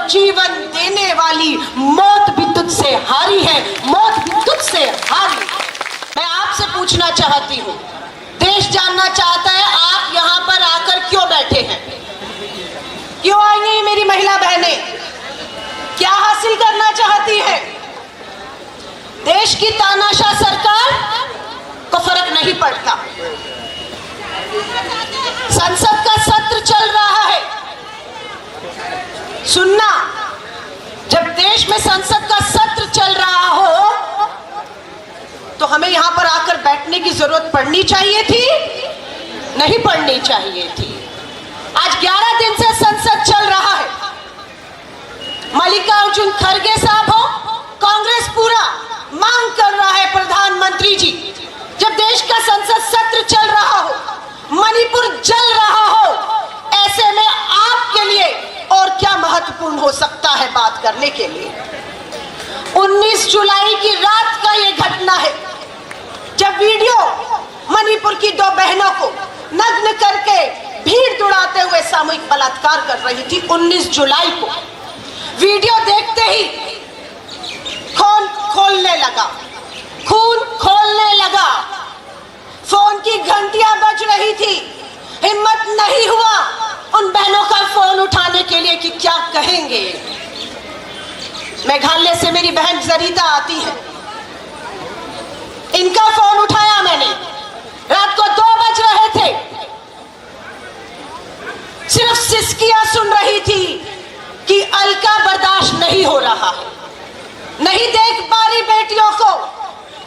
जीवन देने वाली मौत भी तुझसे हारी है, मौत भी तुझसे हारी। मैं आपसे पूछना चाहती हूँ, देश जानना चाहता है आप यहाँ पर आकर क्यों बैठे हैं, क्यों आई हैं मेरी महिला बहनें, क्या हासिल करना चाहती है? देश की तानाशाह सरकार को फर्क नहीं पड़ता। संसद का सत्र चल रहा है, सुनना, जब देश में संसद का सत्र चल रहा हो तो हमें यहां पर आकर बैठने की जरूरत पड़नी चाहिए थी? नहीं पड़नी चाहिए थी। आज 11 दिन से संसद चल रहा है, मल्लिकार्जुन खड़गे साहब हो, कांग्रेस पूरा मांग कर रहा है प्रधानमंत्री जी, जब देश का संसद सत्र चल रहा हो, मणिपुर जल रहा हो, ऐसे में आपके लिए और क्या महत्वपूर्ण हो सकता है बात करने के लिए? 19 जुलाई की रात का यह घटना है जब वीडियो मणिपुर की 2 बहनों को नग्न करके भीड़ दौड़ाते हुए सामूहिक बलात्कार कर रही थी। 19 जुलाई को वीडियो देखते ही खून खोलने लगा, खून खोलने लगा, फोन की घंटियां बज रही थी, हिम्मत नहीं हुआ उन बहनों का फोन उठाने के लिए कि क्या कहेंगे। मेघालय से मेरी बहन जरीता आती है, इनका फोन उठाया मैंने, रात को 2 बज रहे थे, सिर्फ सिसकियां सुन रही थी कि अलका बर्दाश्त नहीं हो रहा, नहीं देख पा रही बेटियों को।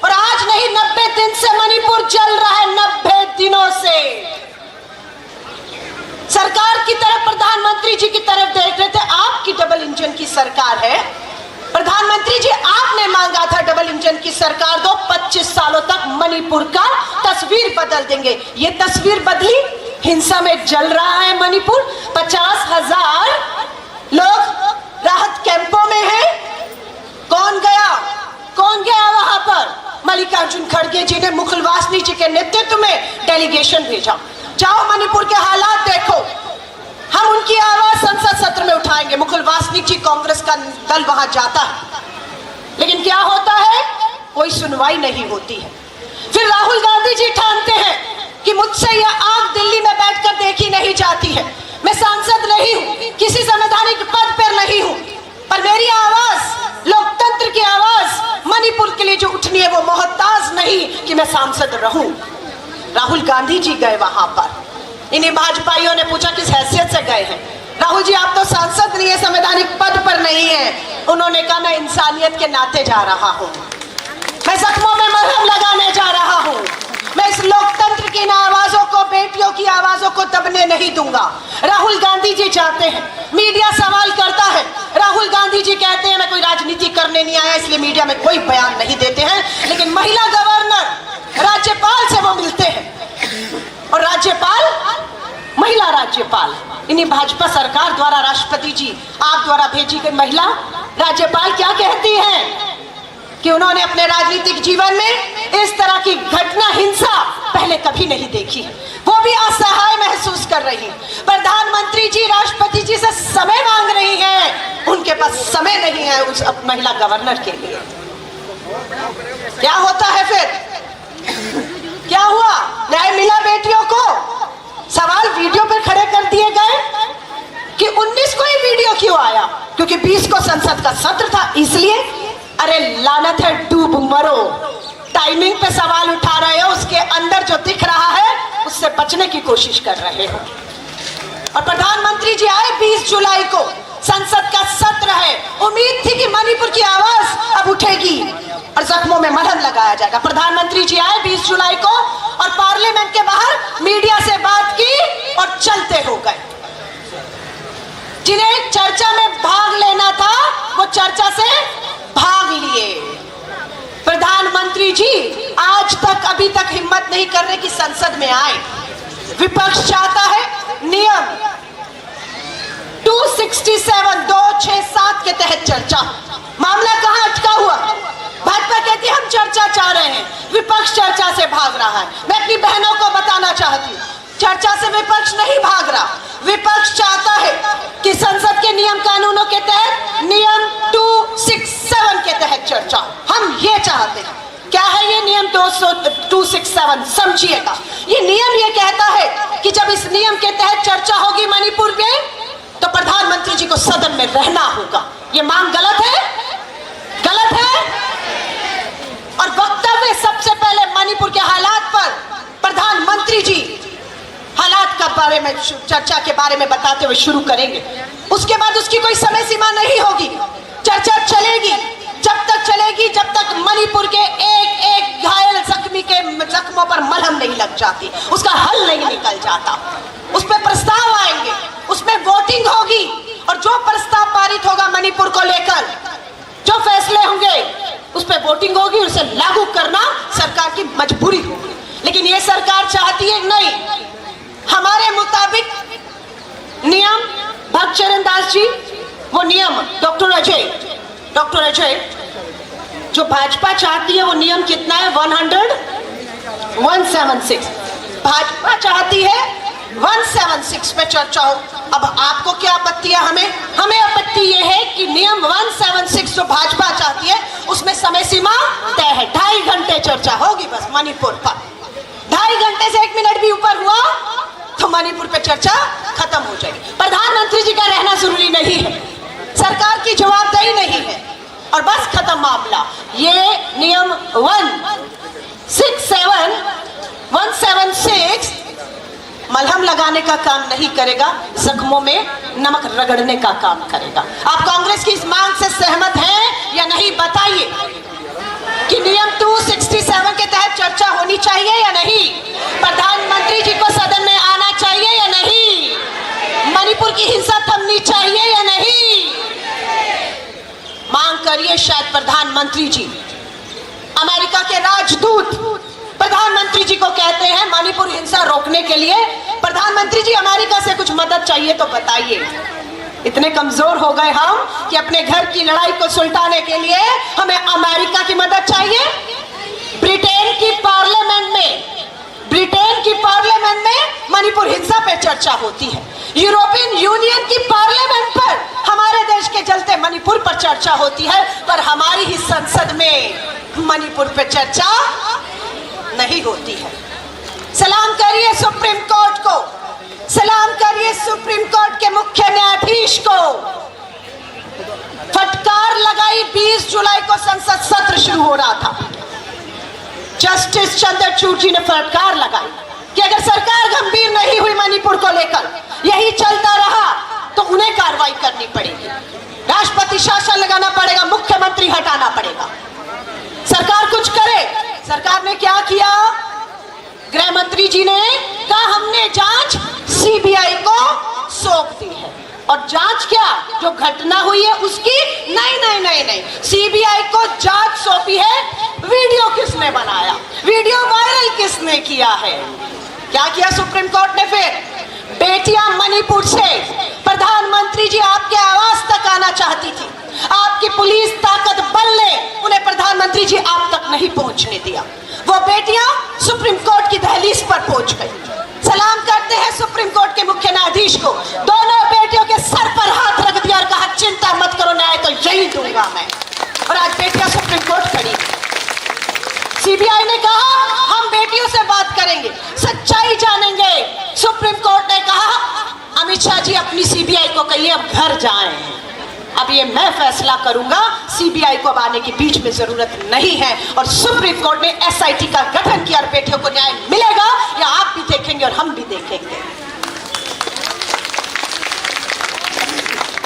और आज नहीं, 90 दिन से मणिपुर जल रहा है, 90 दिनों से। सरकार की तरफ, प्रधानमंत्री जी की तरफ देख रहे थे, आपकी डबल इंजन की सरकार है। प्रधानमंत्री जी, आपने मांगा था डबल इंजन की सरकार दो, 25 सालों तक मणिपुर का तस्वीर बदल देंगे। ये तस्वीर बदली, हिंसा में जल रहा है मणिपुर, 50,000 लोग राहत कैंपों में हैं। कौन गया, कौन गया वहां पर? मल्लिकार्जुन खड़गे जी ने मुकुल वासनिक जी के नेतृत्व में डेलीगेशन भेजा, जाओ मणिपुर के हालात देखो, हम उनकी आवाज संसद सत्र में उठाएंगे। मुकुल वासनिक जी, कांग्रेस का दल वहां जाता है, लेकिन क्या होता है? कोई सुनवाई नहीं होती है। फिर राहुल गांधी जी ठानते हैं कि मुझसे यह आग दिल्ली में बैठकर देखी नहीं जाती है, मैं सांसद नहीं हूं, किसी संवैधानिक पद पर नहीं हूं, पर मेरी आवाज, लोकतंत्र की आवाज मणिपुर के लिए जो उठनी है, वो मोहताज नहीं कि मैं सांसद रहूं। राहुल गांधी जी गए वहां पर, इन्हीं भाजपाइयों ने पूछा किस हैसियत से गए हैं। राहुल जी, आप तो सांसद नहीं है, संवैधानिक पद पर नहीं है। उन्होंने कहा, मैं इंसानियत के नाते जा रहा हूं, मैं जख्मों में मरहम लगाने जा रहा हूं, मैं इस लोकतंत्र की इन आवाजों को, बेटियों की आवाजों को दबने नहीं दूंगा। राहुल गांधी जी जाते हैं, मीडिया सवाल करता है, राहुल गांधी जी कहते हैं मैं कोई राजनीति करने नहीं आया, इसलिए मीडिया में कोई बयान नहीं देते हैं। लेकिन महिला गवर्नर, राज्यपाल से वो मिलते हैं, और राज्यपाल, महिला राज्यपाल, इन्हीं भाजपा सरकार द्वारा, राष्ट्रपति जी आप द्वारा भेजी गई महिला राज्यपाल क्या कहती हैं कि उन्होंने अपने राजनीतिक जीवन में इस तरह की घटना, हिंसा पहले कभी नहीं देखी है। वो भी असहाय महसूस कर रही है। प्रधानमंत्री जी राष्ट्रपति जी से समय मांग रही हैं, उनके पास समय नहीं है उस महिला गवर्नर के लिए। क्या होता है फिर? क्या हुआ? न्याय मिला बेटियों को? सवाल वीडियो पर खड़े कर दिए गए कि 19 को ही वीडियो क्यों आया? क्योंकि 20 को संसद का सत्र था, इसलिए। अरे लानत है, डूब मरो। टाइमिंग पे सवाल उठा रहे हो, उसके अंदर जो दिख रहा है उससे बचने की कोशिश कर रहे हो। और प्रधानमंत्री जी आए 20 जुलाई को, संसद का सत्र है, उम्मीद थी कि मणिपुर की आवाज अब उठेगी और जख्मों में मलहम लगाया जाएगा। प्रधानमंत्री जी आए 20 जुलाई को और पार्लियामेंट के बाहर मीडिया से बात की और चलते हो गए। जिन्हें चर्चा में भाग लेना था वो चर्चा से भाग लिए। प्रधानमंत्री जी आज तक, अभी तक हिम्मत नहीं कर रहे कि संसद में आए। विपक्ष चाहता है नियम 267 के तहत चर्चा। मामला कहां अटका हुआ? भाजपा कहती है हम चर्चा चाह रहे हैं, विपक्ष चर्चा से भाग रहा है। मैं अपनी बहनों को बताना चाहती हूँ, चर्चा से विपक्ष नहीं भाग रहा, विपक्ष चाहता है कि संसद के नियम कानूनों के तहत नियम 267 के तहत चर्चा हो। हम ये चाहते हैं। क्या है ये नियम 267? समझिएगा। ये नियम ये कहता है कि जब इस नियम के तहत चर्चा होगी मणिपुर में, तो प्रधानमंत्री जी को सदन में रहना होगा। ये मांग गलत है? गलत है। और वक्तव्य सबसे पहले मणिपुर के हालात पर प्रधानमंत्री जी हालात का बारे में, चर्चा के बारे में बताते हुए शुरू करेंगे। उसके बाद उसकी कोई समय सीमा नहीं होगी। चर्चा चलेगी, जब तक चलेगी जब तक मणिपुर के एक एक घायल जख्मी के जख्मों पर मलहम नहीं लग जाती, उसका हल नहीं निकल जाता। उस पर प्रस्ताव आएंगे, उसमें वोटिंग होगी, और जो प्रस्ताव पारित होगा मणिपुर को लेकर, जो फैसले होंगे उस पर वोटिंग होगी, उसे लागू करना सरकार की मजबूरी होगी। लेकिन ये सरकार चाहती है नहीं, हमारे मुताबिक नियम भक्तचरण दास जी, वो नियम डॉक्टर अजय जो भाजपा चाहती है, वो नियम कितना है? 176। भाजपा चाहती है 176 पे चर्चा हो। अब आपको क्या आपत्ति है? हमें आपत्ति ये है कि नियम 176 जो भाजपा चाहती है उसमें समय सीमा तय है। 2.5 घंटे चर्चा होगी बस मणिपुर पर। 2.5 घंटे से 1 मिनट भी ऊपर हुआ तो मणिपुर पे चर्चा खत्म हो जाएगी। प्रधानमंत्री जी का रहना जरूरी नहीं है, सरकार की जवाबदेही नहीं है, और बस खत्म मामला। ये नियम 176 मलहम लगाने का काम नहीं करेगा, जख्मों में नमक रगड़ने का काम करेगा। आप कांग्रेस की इस मांग से सहमत हैं या नहीं? बताइए कि नियम 267 के तहत चर्चा होनी चाहिए या नहीं? प्रधानमंत्री जी को सदन में आना चाहिए या नहीं? मणिपुर की हिंसा थमनी चाहिए या नहीं? मांग करिए। शायद प्रधानमंत्री जी, अमेरिका के राजदूत प्रधानमंत्री जी को कहते हैं मणिपुर हिंसा रोकने के लिए, प्रधानमंत्री जी अमेरिका से कुछ मदद चाहिए तो बताइए। इतने कमजोर हो गए हम कि अपने घर की लड़ाई को सुलटाने के लिए हमें अमेरिका की मदद चाहिए। ब्रिटेन की पार्लियामेंट में मणिपुर हिंसा पे चर्चा होती है। यूरोपियन यूनियन की पार्लियामेंट पर हमारे देश के चलते मणिपुर पर चर्चा होती है, पर हमारी ही संसद में मणिपुर पे चर्चा नहीं होती है। सलाम करिए सुप्रीम कोर्ट को, सलाम करिए सुप्रीम कोर्ट के मुख्य न्यायाधीश को। फटकार लगाई 20 जुलाई को संसद सत्र शुरू हो रहा था। जस्टिस चंद्रचूड़ जी ने फटकार लगाई कि अगर सरकार गंभीर नहीं हुई मणिपुर को लेकर, यही चलता रहा तो उन्हें कार्रवाई करनी पड़ेगी, राष्ट्रपति शासन लगाना पड़ेगा, मुख्यमंत्री हटाना पड़ेगा। सरकार कुछ करे। सरकार ने क्या किया? गृह मंत्री जी ने कहा हमने जांच सीबीआई को सौंप दी है। और जांच क्या, जो घटना हुई है उसकी? नहीं, सीबीआई को जांच सौंपी है वीडियो किसने बनाया, वीडियो वायरल किसने किया है। क्या किया सुप्रीम कोर्ट ने फिर? बेटियां मणिपुर से प्रधानमंत्री जी आपके आवास तक आना चाहती थी, आपकी पुलिस ताकत बल ने उन्हें प्रधानमंत्री जी आप तक नहीं पहुंचने दिया। वो बेटियां सुप्रीम कोर्ट की दहलीज पर पहुंच गई। सलाम करते हैं सुप्रीम कोर्ट के मुख्य न्यायाधीश को। दोनों बेटियों के सर पर हाथ रख दिया और कहा चिंता मत करो, न्याय तो यही दूंगा मैं। और आज बेटियां सुप्रीम कोर्ट खड़ी। सीबीआई ने कहा हम बेटियों से बात करेंगे, सच्चाई जानेंगे। सुप्रीम कोर्ट ने कहा अमित शाह जी अपनी सीबीआई को कहिए अब घर जाएं, अब ये मैं फैसला करूंगा, सीबीआई को अब आने की बीच में जरूरत नहीं है। और सुप्रीम कोर्ट ने एसआईटी का गठन किया और बेटियों को न्याय मिलेगा, या आप भी देखेंगे और हम भी देखेंगे।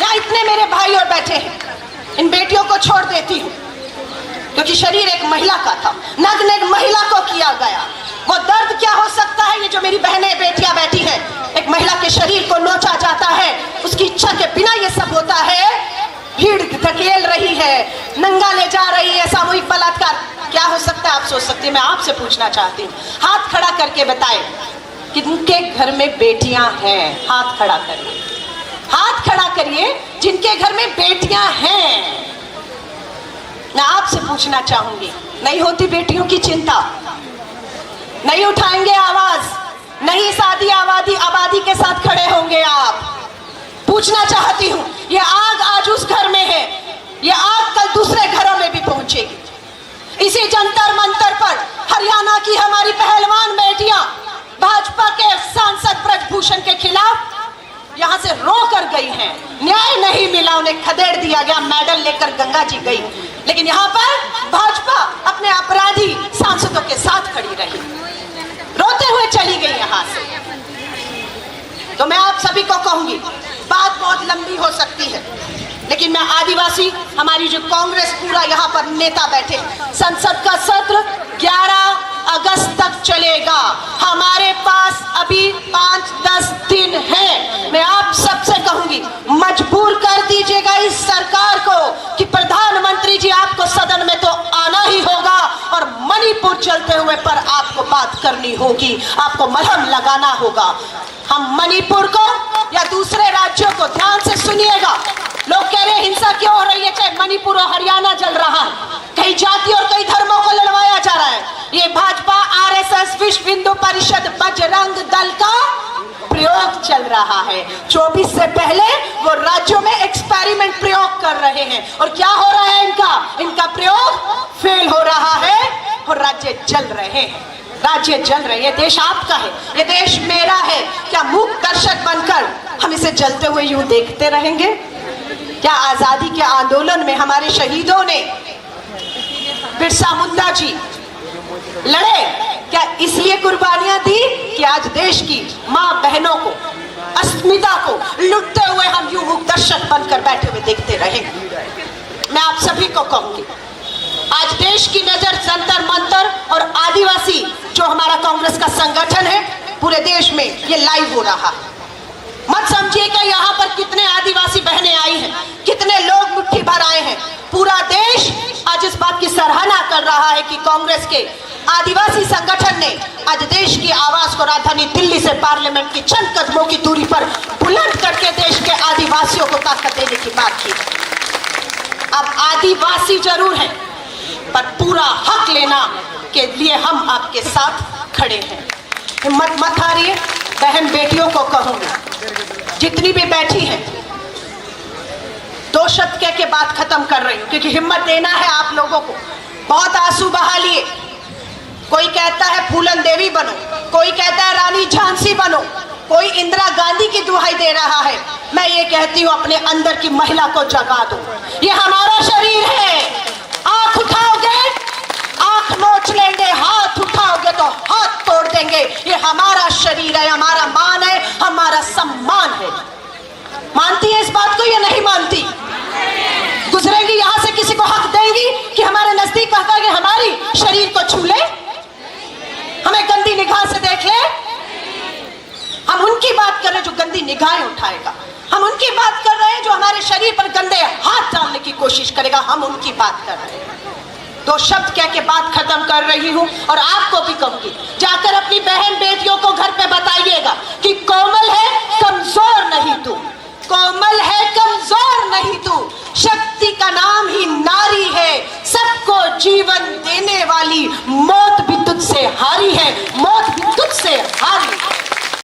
यहाँ इतने मेरे भाई और बैठे हैं, इन बेटियों को छोड़ देती हूँ क्योंकि शरीर एक महिला का था, नग्न एक महिला को किया गया। वो दर्द क्या हो सकता है, ये जो मेरी बहनें बेटियां बैठी हैं, एक महिला के शरीर को नोचा जाता है, उसकी इच्छा के बिना ये सब होता है। भीड़ धकेल रही है, नंगा ले जा रही है, सामूहिक बलात्कार। क्या हो सकता है आप सोच सकते हैं। मैं आपसे पूछना चाहती हूँ, हाथ खड़ा करके बताएं किनके घर में बेटियां हैं। हाथ खड़ा करिए, हाथ खड़ा करिए जिनके घर में बेटियां हैं। मैं आपसे पूछना चाहूंगी, नहीं होती बेटियों की चिंता? नहीं उठाएंगे आवाज? नहीं शादी आबादी के साथ खड़े होंगे आप। पूछना चाहती हूं, ये आग आज उस घर में है, ये आग कल दूसरे घरों में भी पहुंचेगी। इसी जंतर मंतर पर हरियाणा की हमारी पहलवान बेटियां भाजपा के सांसद ब्रजभूषण के खिलाफ यहां से रो कर गई हैं। न्याय नहीं मिला, उन्हें खदेड़ दिया गया, मेडल लेकर गंगा जी गई। लेकिन यहां पर भाजपा अपने अपराधी सांसदों के साथ खड़ी रही, रोते हुए चली गई यहां से। तो मैं आप सभी को कहूंगी, बात बहुत लंबी हो सकती है, लेकिन मैं आदिवासी, हमारी जो कांग्रेस पूरा यहाँ पर नेता बैठे, संसद का सत्र 11 अगस्त तक चलेगा। हमारे पास अभी 5-10 दिन है। मैं आप सबसे कहूंगी, मजबूर कर दीजिएगा इस सरकार को कि प्रधानमंत्री जी आपको सदन में तो आना ही होगा और मणिपुर चलते हुए पर आपको बात करनी होगी, आपको मलहम लगाना होगा। हम मणिपुर को या दूसरे राज्यों को ध्यान से सुनिएगा। लोग कह रहे हैं हिंसा क्यों हो रही है, चाहे मणिपुर और हरियाणा जल रहा है, कई जाति और कई धर्मों को लड़वाया जा रहा है। ये भाजपा, आरएसएस, विश्व हिंदू परिषद, बजरंग दल का प्रयोग चल रहा है। 24 से पहले वो राज्यों में एक्सपेरिमेंट प्रयोग कर रहे हैं और क्या हो रहा है, इनका प्रयोग फेल हो रहा है और राज्य जल रहे हैं, राज्य जल रहे हैं। देश आपका है, ये देश मेरा है। क्या मूक दर्शक बनकर हम इसे जलते हुए यूं देखते रहेंगे? क्या आजादी के आंदोलन में हमारे शहीदों ने, बिरसा मुंडा जी लड़े, क्या इसलिए कुर्बानियां दी कि आज देश की मां बहनों को, अस्मिता को लुटते हुए हम यूं मूक दर्शक बनकर बैठे हुए देखते रहेंगे? मैं आप सभी को कहूंगी, आज देश की नजर जंतर मंतर और आदिवासी जो हमारा कांग्रेस का संगठन है, पूरे देश में ये लाइव हो रहा है। मत समझिए कि यहाँ पर कितने आदिवासी बहनें आई हैं, कितने लोग मुट्ठी भर आए हैं। पूरा देश आज इस बात की सराहना कर रहा है कि कांग्रेस के आदिवासी संगठन ने आज देश की आवाज को राजधानी दिल्ली से पार्लियामेंट की चंद कदमों की दूरी पर बुलंद करके देश के आदिवासियों को ताकत देने की बात की। अब आदिवासी जरूर है, पर पूरा हक लेना के लिए हम आपके साथ खड़े हैं। हिम्मत मत हारिए। बहन बेटियों को कहूंगी, जितनी भी बैठी हैं, 2 शब्द कह के बात खत्म कर रही हूं, क्योंकि हिम्मत देना है आप लोगों को। बहुत आंसू बहा लिए, कोई कहता है फूलन देवी बनो, कोई कहता है रानी झांसी बनो, कोई इंदिरा गांधी की दुहाई दे रहा है। मैं ये कहती हूं, अपने अंदर की महिला को जगा दो। ये हमारा शरीर है, आंख उठाओगे आंख नोच लेंगे, हाथ उठाओगे तो हाथ तोड़ देंगे। ये हमारा शरीर है, हमारा मान है, हमारा सम्मान है। मानती है इस बात को या नहीं मानती? गुजरेंगी यहां से, किसी को हक देंगी कि हमारे नजदीक आकर हमारी शरीर को छू ले, हमें गंदी निगाह से देख ले? हम उनकी बात कर रहे हैं जो गंदी निगाहें उठाएगा, हम उनकी बात कर रहे हैं जो हमारे शरीर पर गंदे हाथ डालने की कोशिश करेगा, हम उनकी बात कर रहे हैं। 2 शब्द कह के बात खत्म कर रही हूं और आपको भी कहूंगी, जाकर अपनी बहन बेटियों को घर पे बताइएगा कि कोमल है, कमजोर नहीं तू, कोमल है, कमजोर नहीं तू, शक्ति का नाम ही नारी है, सबको जीवन देने वाली, मौत भी तुझसे हारी है, मौत भी तुझसे